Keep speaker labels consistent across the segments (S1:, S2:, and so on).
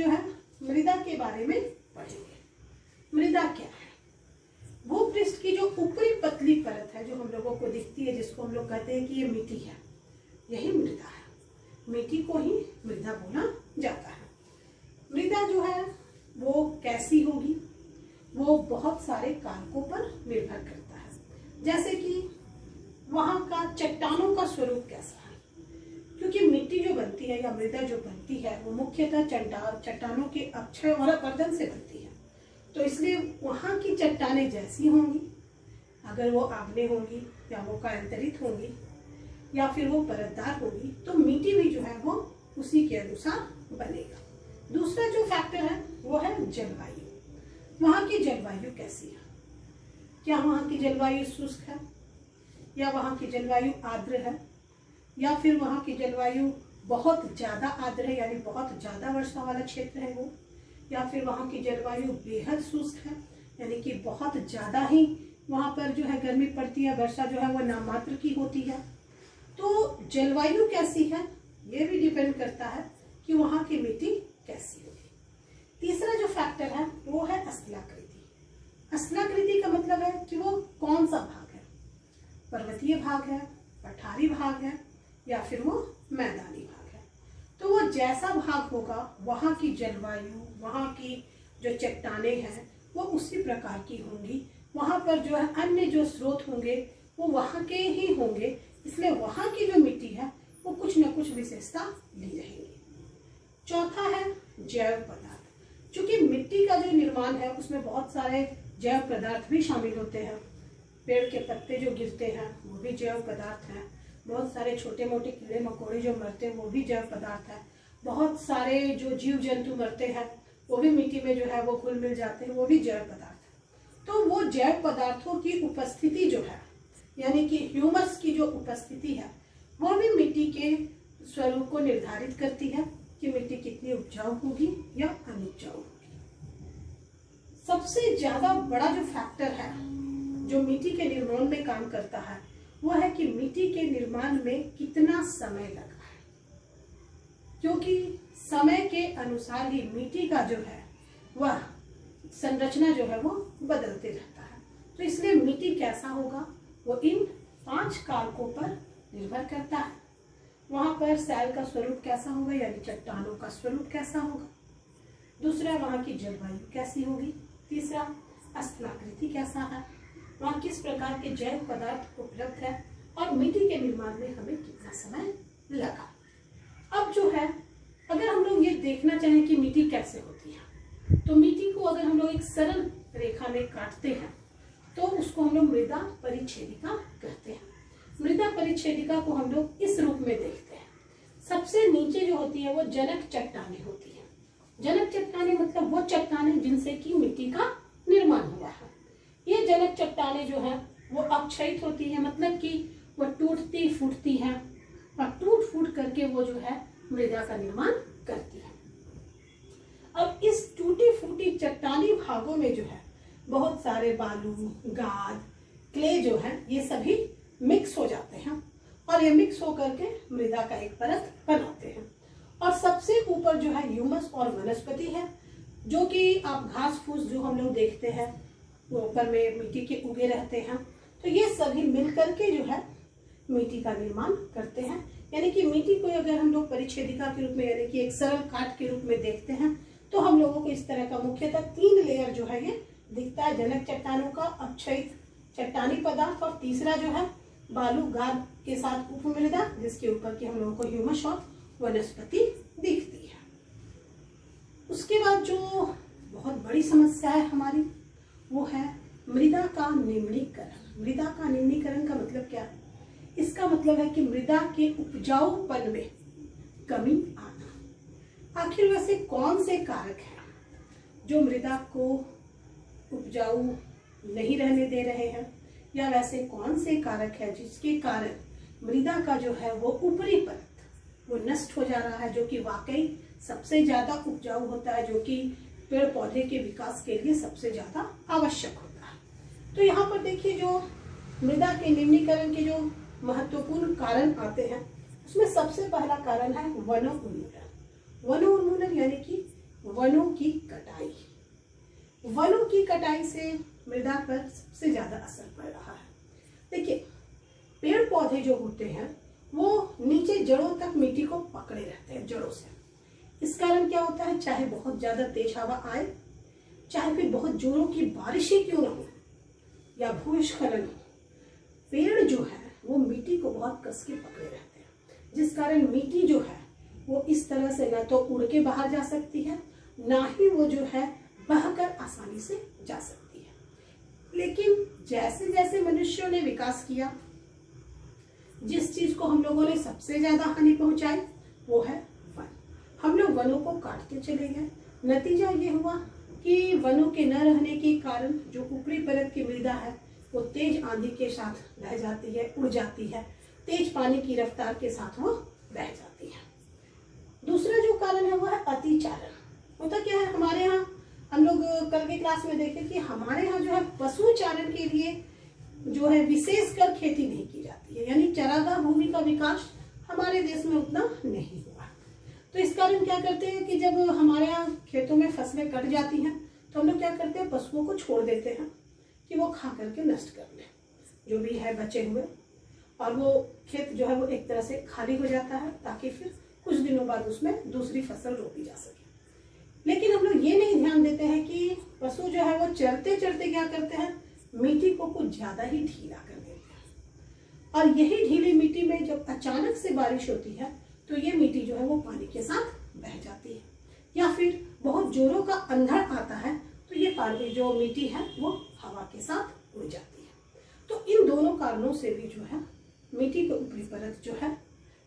S1: जो है मृदा के बारे में पढ़ेंगे। मृदा क्या है? भूपृष्ठ की जो ऊपरी पतली परत है जो हम लोगों को दिखती है, जिसको हम लोग कहते हैं कि ये मिट्टी है, यही मृदा है। मिट्टी को ही मृदा बोला जाता है। मृदा जो है वो कैसी होगी, वो बहुत सारे कारकों पर निर्भर करता है। जैसे कि वहाँ का चट्टानों का स्वरूप कैसा है, क्योंकि मिट्टी जो बनती है या मृदा जो बनती है वो मुख्यतः चट्टानों के अक्षय और अपरदन से बनती है। तो इसलिए वहाँ की चट्टानें जैसी होंगी, अगर वो आग्नेय होंगी या वो कायांतरित होंगी या फिर वो परतदार होगी, तो मिट्टी भी जो है वो उसी के अनुसार बनेगा। दूसरा जो फैक्टर है वो है जलवायु। वहाँ की जलवायु कैसी है? क्या वहाँ की जलवायु शुष्क है, या वहाँ की जलवायु आर्द्र है, या फिर वहाँ की जलवायु बहुत ज़्यादा आर्द्र है यानी बहुत ज़्यादा वर्षा वाला क्षेत्र है वो, या फिर वहाँ की जलवायु बेहद शुष्क है यानी कि बहुत ज़्यादा ही वहाँ पर जो है गर्मी पड़ती है, वर्षा जो है वो नामात्र की होती है। तो जलवायु कैसी है ये भी डिपेंड करता है कि वहाँ की मिट्टी कैसी होगी। तीसरा जो फैक्टर है वो है स्थलाकृति। स्थलाकृति का मतलब है कि वो कौन सा भाग है, पर्वतीय भाग है, पठारी भाग है, या फिर वो मैदानी भाग है। तो वो जैसा भाग होगा वहाँ की जलवायु, वहाँ की जो चट्टानें हैं वो उसी प्रकार की होंगी। वहाँ पर जो है अन्य जो स्रोत होंगे वो वहाँ के ही होंगे, इसलिए वहाँ की जो मिट्टी है वो कुछ न कुछ विशेषता ली रहेगी। चौथा है जैव पदार्थ। चूंकि मिट्टी का जो निर्माण है उसमें बहुत सारे जैव पदार्थ भी शामिल होते हैं। पेड़ के पत्ते जो गिरते हैं वो भी जैव पदार्थ हैं। बहुत सारे छोटे मोटे कीड़े मकोड़े जो मरते हैं वो भी जैव पदार्थ है। बहुत सारे जो जीव जंतु मरते हैं वो भी मिट्टी में जो है वो घुल मिल जाते हैं, वो भी जैव पदार्थ है। तो वो जैव पदार्थों की उपस्थिति जो है यानी कि ह्यूमस की जो उपस्थिति है वो भी मिट्टी के स्वरूप को निर्धारित करती है कि मिट्टी कितनी उपजाऊ होगी या अनुपजाऊ होगी। सबसे ज्यादा बड़ा जो फैक्टर है जो मिट्टी के निर्माण में काम करता है वो है कि मिट्टी के निर्माण में कितना समय लगा है, क्योंकि समय के अनुसार ही मिट्टी का जो है वह संरचना जो है वो बदलते रहता है। तो इसलिए मिट्टी कैसा होगा वो इन 5 कारकों पर निर्भर करता है। वहाँ पर सैल का स्वरूप कैसा होगा यानी चट्टानों का स्वरूप कैसा होगा। दूसरा वहाँ की जलवायु कैसी होगी। तीसरा स्थलाकृति कैसा है, वहाँ किस प्रकार के जैव पदार्थ उपलब्ध है, और मिट्टी के निर्माण में हमें कितना समय लगा। अब जो है अगर हम लोग ये देखना चाहें कि मिट्टी कैसे होती है, तो मिट्टी को अगर हम लोग एक सरल रेखा में काटते हैं तो उसको हम लोग मृदा परिच्छेदिका कहते हैं। मृदा परिच्छेदिका को हम लोग इस रूप में देखते हैं। सबसे नीचे जो होती है वो जनक चट्टानें होती है। जनक चट्टानें मतलब वो चट्टानें जिनसे कि मिट्टी का निर्माण हुआ है। ये जनक चट्टानें जो है वो अक्षयित होती है, मतलब कि वो टूटती फूटती है और टूट फूट करके वो जो है मृदा का निर्माण करती है। अब इस टूटी फूटी चट्टानी भागों में जो है बहुत सारे बालू, गाद, क्ले जो है ये सभी मिक्स हो जाते हैं और ये मिक्स होकर के मृदा का एक परत बनाते हैं। और सबसे ऊपर जो है ह्यूमस और वनस्पति है, जो कि आप घास फूस जो हम लोग देखते हैं वो ऊपर में मिट्टी के उगे रहते हैं। तो ये सभी मिलकर के जो है मिट्टी का निर्माण करते हैं। यानी कि मिट्टी को अगर हम लोग परिच्छेदिका के रूप में यानी कि एक सरल काट के रूप में देखते हैं तो हम लोगों को इस तरह का मुख्यतः 3 लेयर जो है ये दिखता है। जनक चट्टानों का अक्षयित चट्टानी पदार्थ, और तीसरा जो है बालू गाद के साथ उपमृदा, जिसके ऊपर की हम लोगों को ह्यूमस और वनस्पति दिखती है। उसके बाद जो बहुत बड़ी समस्या है हमारी वो है मृदा का निम्नीकरण। मृदा का निम्नीकरण का मतलब क्या है? इसका मतलब है कि मृदा के उपजाऊपन में कमी आना। आखिर वैसे कौन से कारक हैं जो मृदा को उपजाऊ नहीं रहने दे रहे हैं, या वैसे कौन से कारक है जिसके कारण मृदा का जो है वो ऊपरी परत वो नष्ट हो जा रहा है, जो कि वाकई सबसे ज्यादा उपजाऊ होता है, जो कि पेड़ पौधे के विकास के लिए सबसे ज्यादा आवश्यक होता है। तो यहाँ पर देखिए जो मृदा के निम्नीकरण के जो महत्वपूर्ण कारण आते हैं उसमें सबसे पहला कारण है वनोन्मूलन। वनोन्मूलन यानी कि वनों की कटाई। वनों की कटाई से मृदा पर सबसे ज्यादा असर पड़ रहा है। देखिए, पेड़ पौधे जो होते हैं वो नीचे जड़ों तक मिट्टी को पकड़े रहते हैं जड़ों से। इस कारण क्या होता है, चाहे बहुत ज्यादा तेज हवा आए, चाहे फिर बहुत जोरों की बारिशें क्यों ना हो या भूस्खलन हो, पेड़ जो है वो मिट्टी को बहुत कस के पकड़े रहते हैं, जिस कारण मिट्टी जो है वो इस तरह से न तो उड़ के बाहर जा सकती है, ना ही वो जो है बहकर आसानी से जा सकती है। लेकिन जैसे जैसे मनुष्यों ने विकास किया, जिस चीज को हम लोगों ने सबसे ज्यादा हानि पहुंचाई वो है वन। हम लोग वनों को काटते चले गए। नतीजा ये हुआ कि वनों के न रहने के कारण जो ऊपरी परत की मृदा है वो तेज आंधी के साथ बह जाती है, उड़ जाती है, तेज पानी की रफ्तार के साथ वो बह जाती है। दूसरा जो कारण है वो है अतिचारण। होता क्या है, हमारे यहाँ हम लोग कल की क्लास में देखे कि हमारे यहाँ जो है पशु चारण के लिए जो है विशेषकर खेती नहीं की जाती है, यानी चरागाह भूमि का विकास हमारे देश में उतना नहीं हुआ। तो इस कारण क्या करते हैं कि जब हमारे यहाँ खेतों में फसलें कट जाती हैं तो हम लोग क्या करते हैं, पशुओं को छोड़ देते हैं कि वो खा करके नष्ट कर लें जो भी है बचे हुए, और वो खेत जो है वो एक तरह से खाली हो जाता है ताकि फिर कुछ दिनों बाद उसमें दूसरी फसल रोपी जा सके। लेकिन हम लोग ये नहीं ध्यान देते हैं कि पशु जो है वो चरते चरते क्या करते हैं, मिट्टी को कुछ ज्यादा ही ढीला कर देते हैं, और यही ढीली मिट्टी में जब अचानक से बारिश होती है तो ये मिट्टी जो है वो पानी के साथ बह जाती है, या फिर बहुत जोरों का अंधड़ आता है तो ये पानी जो मिट्टी है वो हवा के साथ उड़ जाती है। तो इन दोनों कारणों से भी जो है मिट्टी की ऊपरी परत जो है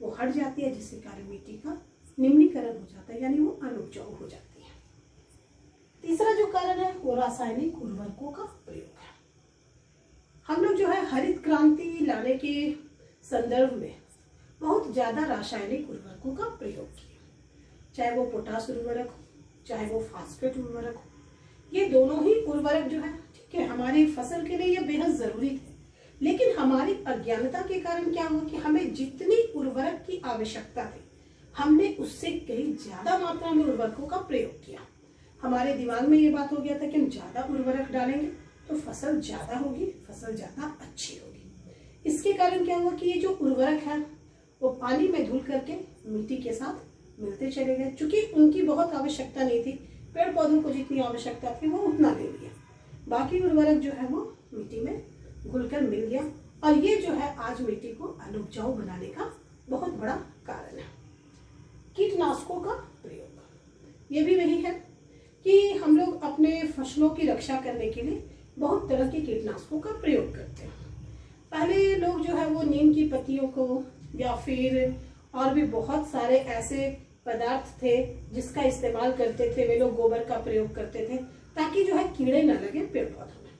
S1: वो हट जाती है, जिसके कारण मिट्टी का निम्नीकरण हो जाता है, यानी वो अनुपजाऊ हो जाती है। तीसरा जो कारण है वो रासायनिक उर्वरकों का प्रयोग है। हम लोग जो है हरित क्रांति लाने के संदर्भ में बहुत ज्यादा रासायनिक उर्वरकों का प्रयोग किया, चाहे वो पोटास उर्वरक हो, चाहे वो फास्फेट उर्वरक हो। ये दोनों ही उर्वरक जो है ठीक है हमारी फसल के लिए ये बेहद जरूरी थे, लेकिन हमारी अज्ञानता के कारण क्या हुआ कि हमें जितनी उर्वरक की आवश्यकता थी हमने उससे कहीं ज्यादा मात्रा में उर्वरकों का प्रयोग किया। हमारे दिमाग में ये बात हो गया था कि हम ज्यादा उर्वरक डालेंगे तो फसल ज्यादा होगी, फसल ज्यादा अच्छी होगी। इसके कारण क्या हुआ कि ये जो उर्वरक है वो पानी में धुल करके मिट्टी के साथ मिलते चले गए। चूंकि उनकी बहुत आवश्यकता नहीं थी, पेड़ पौधों को जितनी आवश्यकता थी वो उतना ले लिया, बाकी उर्वरक जो है वो मिट्टी में घुलकर मिल गया, और ये जो है आज मिट्टी को अनुपजाऊ बनाने का बहुत बड़ा कारण है। कीटनाशकों का प्रयोग, ये भी वही है कि हम लोग अपने फसलों की रक्षा करने के लिए बहुत तरह के कीटनाशकों का प्रयोग करते हैं। पहले लोग जो है वो नीम की पत्तियों को या फिर और भी बहुत सारे ऐसे पदार्थ थे जिसका इस्तेमाल करते थे, वे लोग गोबर का प्रयोग करते थे ताकि जो है कीड़े न लगे पेड़ पौधों में।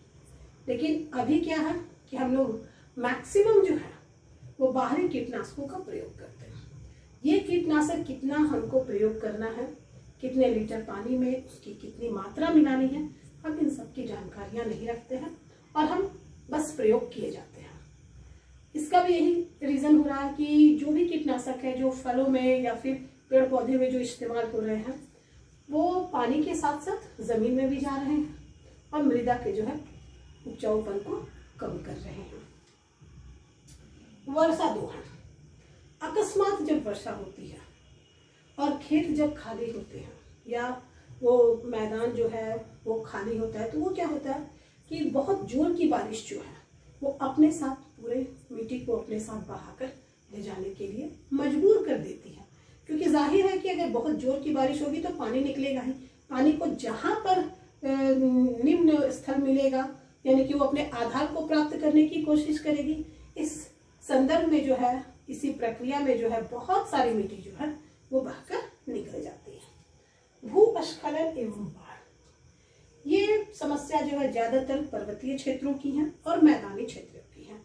S1: लेकिन अभी क्या है कि हम लोग मैक्सिमम जो है वो बाहरी कीटनाशकों का प्रयोग करते हैं। ये कीटनाशक कितना हमको प्रयोग करना है, कितने लीटर पानी में उसकी कितनी मात्रा मिलानी है, हम इन सब की जानकारियां नहीं रखते हैं और हम बस प्रयोग किए जाते हैं। इसका भी यही रीजन हो रहा है कि जो भी कीटनाशक है जो फलों में या फिर पेड़ पौधे में जो इस्तेमाल हो रहे हैं वो पानी के साथ साथ जमीन में भी जा रहे हैं और मृदा के जो है उपजाऊपन को कम कर रहे हैं। वर्षा दोहन, अकस्मात जब वर्षा होती है और खेत जब खाली होते हैं या वो मैदान जो है वो खाली होता है तो वो क्या होता है कि बहुत जोर की बारिश जो है वो अपने साथ पूरे मिट्टी को अपने साथ बहाकर ले जाने के लिए मजबूर कर देती है, क्योंकि जाहिर है कि अगर बहुत जोर की बारिश होगी तो पानी निकलेगा ही, पानी को जहां पर निम्न स्थल मिलेगा यानी कि वो अपने आधार को प्राप्त करने की कोशिश करेगी। इस संदर्भ में जो है इसी प्रक्रिया में जो है बहुत सारी मिट्टी जो है वो बहकर निकल जाती है। भूस्खलन एवं बाढ़, ये समस्या जो है ज्यादातर पर्वतीय क्षेत्रों की है और मैदानी क्षेत्रों की है।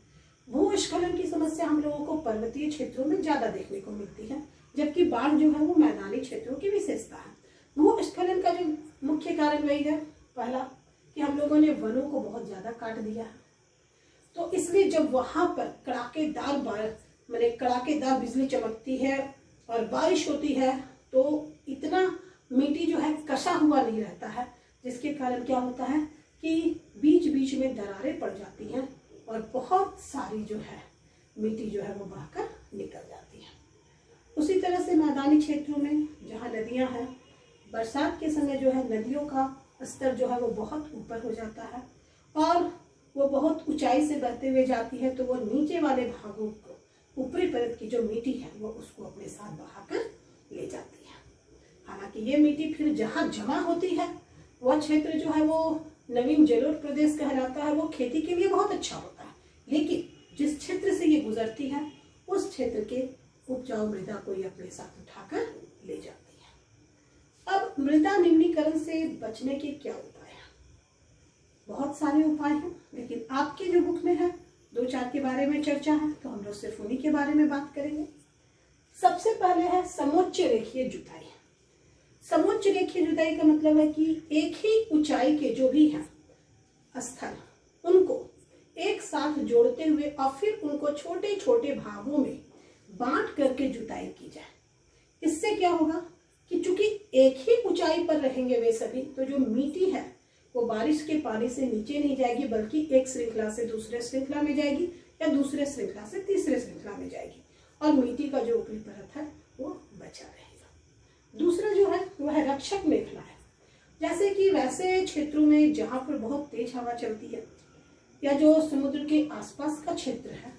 S1: भूस्खलन की समस्या हम लोगों को पर्वतीय क्षेत्रों में ज्यादा देखने को मिलती है, जबकि बाढ़ जो है वो मैदानी क्षेत्रों की विशेषता है। भूस्खलन का जो मुख्य कारण वही है, पहला कि हम लोगों ने वनों को बहुत ज्यादा काट दिया है, तो इसलिए जब वहां पर कड़ाकेदार बिजली चमकती है और बारिश होती है तो इतना मिट्टी जो है कसा हुआ नहीं रहता है, जिसके कारण क्या होता है कि बीच बीच में दरारें पड़ जाती हैं और बहुत सारी जो है मिट्टी जो है वो बहकर निकल जाती है। उसी तरह से मैदानी क्षेत्रों में जहाँ नदियाँ हैं, बरसात के समय जो है नदियों का स्तर जो है वो बहुत ऊपर हो जाता है और वो बहुत ऊंचाई से बहते हुए जाती है, तो वो नीचे वाले भागों को, ऊपरी परत की जो मिट्टी है वो उसको अपने साथ बहाकर ले जाती है। हालांकि ये मिट्टी फिर जहाँ जमा होती है वह क्षेत्र जो है वो नवीन जलोढ़ प्रदेश कहलाता है। वो खेती के लिए बहुत अच्छा होता है, लेकिन जिस क्षेत्र से ये गुजरती है उस क्षेत्र के उपजाऊ मृदा को ये अपने साथ उठाकर ले जाती है। अब मृदा निम्नीकरण से बचने के क्या उपाय हैं? बहुत सारे उपाय हैं, लेकिन आपके जो बुक में है 2-4 के बारे में चर्चा है, तो हम लोग सिर्फ उन्हीं के बारे में बात करेंगे। सबसे पहले है समोच्च रेखीय जुताई। समोच्च रेखीय जुताई का मतलब है कि एक ही ऊंचाई के जो भी हैं स्थल, उनको एक साथ जोड़ते हुए और फिर उनको छोटे छोटे भागों में बांट करके जुताई की जाए। इससे क्या होगा कि चूंकि एक ही ऊंचाई पर रहेंगे वे सभी, तो जो मिट्टी है वो बारिश के पानी से नीचे नहीं जाएगी, बल्कि एक श्रृंखला से दूसरे श्रृंखला में जाएगी या दूसरे श्रृंखला से तीसरे श्रृंखला में जाएगी और मिट्टी का जो ऊपरी परत है वो बचा रहेगा। दूसरा जो है वह है रक्षक मेखला है। जैसे कि वैसे क्षेत्रों में जहाँ पर बहुत तेज हवा चलती है या जो समुद्र के आसपास का क्षेत्र है,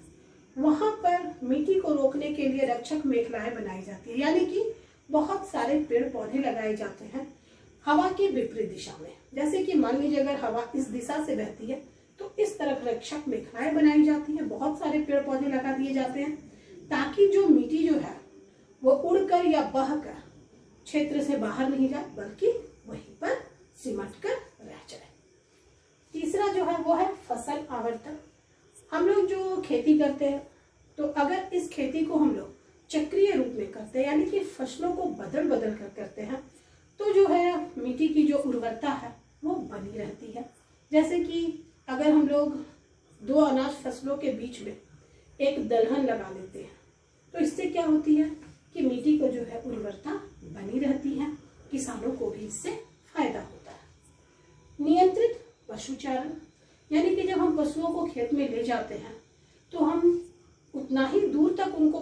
S1: वहाँ पर मिट्टी को रोकने के लिए रक्षक मेखलाएं बनाई जाती है, यानी कि बहुत सारे पेड़ पौधे लगाए जाते हैं हवा के विपरीत दिशा में। जैसे कि मान लीजिए अगर हवा इस दिशा से बहती है तो इस तरफ रक्षक मेखलाएं बनाई जाती हैं, बहुत सारे पेड़ पौधे लगा दिए जाते हैं, ताकि जो मिट्टी जो है वो उड़कर या बहकर क्षेत्र से बाहर नहीं जाए, बल्कि वहीं पर सिमट कर रह जाए। तीसरा जो है वो है फसल आवर्तन। हम लोग जो खेती करते हैं, तो अगर इस खेती को हम लोग चक्रीय रूप में करते हैं, यानी कि फसलों को बदल बदल कर करते हैं, तो जो है मिट्टी की जो उर्वरता है वो बनी रहती है। जैसे कि अगर हम लोग 2 अनाज फसलों के बीच में एक दलहन लगा लेते हैं, तो इससे क्या होती है कि मिट्टी को जो है उर्वरता बनी रहती है, किसानों को भी इससे फायदा होता है। नियंत्रित पशुचारण, यानी कि जब हम पशुओं को खेत में ले जाते हैं तो हम उतना ही दूर तक उनको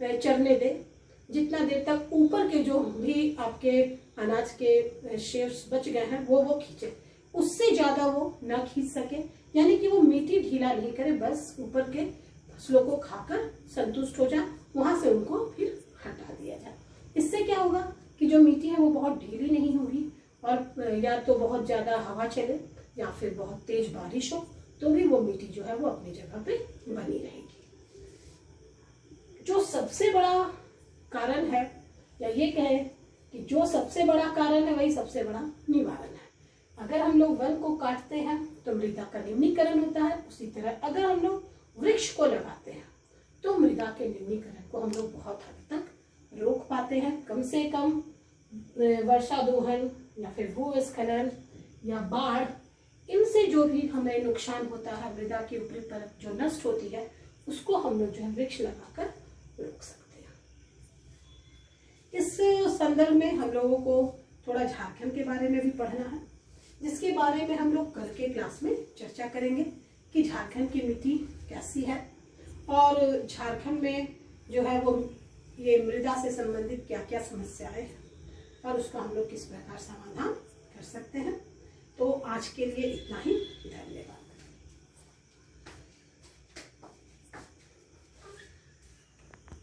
S1: चरने दें जितना देर तक ऊपर के जो भी आपके अनाज के शेड्स बच गए हैं वो खींचे, उससे ज़्यादा वो ना खींच सके, यानी कि वो मिट्टी ढीला नहीं करे, बस ऊपर के फसलों को खाकर संतुष्ट हो जाए, वहाँ से उनको फिर हटा दिया जाए। इससे क्या होगा कि जो मिट्टी है वो बहुत ढीली नहीं होगी और या तो बहुत ज़्यादा हवा चले या फिर बहुत तेज बारिश हो तो भी वो मिट्टी जो है वो अपनी जगह पे बनी रहेगी। जो सबसे बड़ा कारण है, या ये कहें कि जो सबसे बड़ा कारण है वही सबसे बड़ा निवारण है। अगर हम लोग वन को काटते हैं तो मृदा का निम्नीकरण होता है, उसी तरह अगर हम लोग वृक्ष को लगाते हैं तो मृदा के निम्नीकरण को हम लोग बहुत हद तक रोक पाते हैं। कम से कम वर्षा दोहन या फिर भूस्खलन या बाढ़, इनसे जो भी हमें नुकसान होता है, मृदा की ऊपरी परत जो नष्ट होती है, उसको हम लोग जो है वृक्ष लगाकर रोक सकते हैं। इस संदर्भ में हम लोगों को थोड़ा झारखंड के बारे में भी पढ़ना है, जिसके बारे में हम लोग कल के क्लास में चर्चा करेंगे कि झारखंड की मिट्टी कैसी है और झारखंड में जो है वो ये मृदा से संबंधित क्या क्या समस्याएं हैं और उसका हम लोग किस प्रकार समाधान कर सकते हैं। तो आज के लिए इतना ही। धन्यवाद।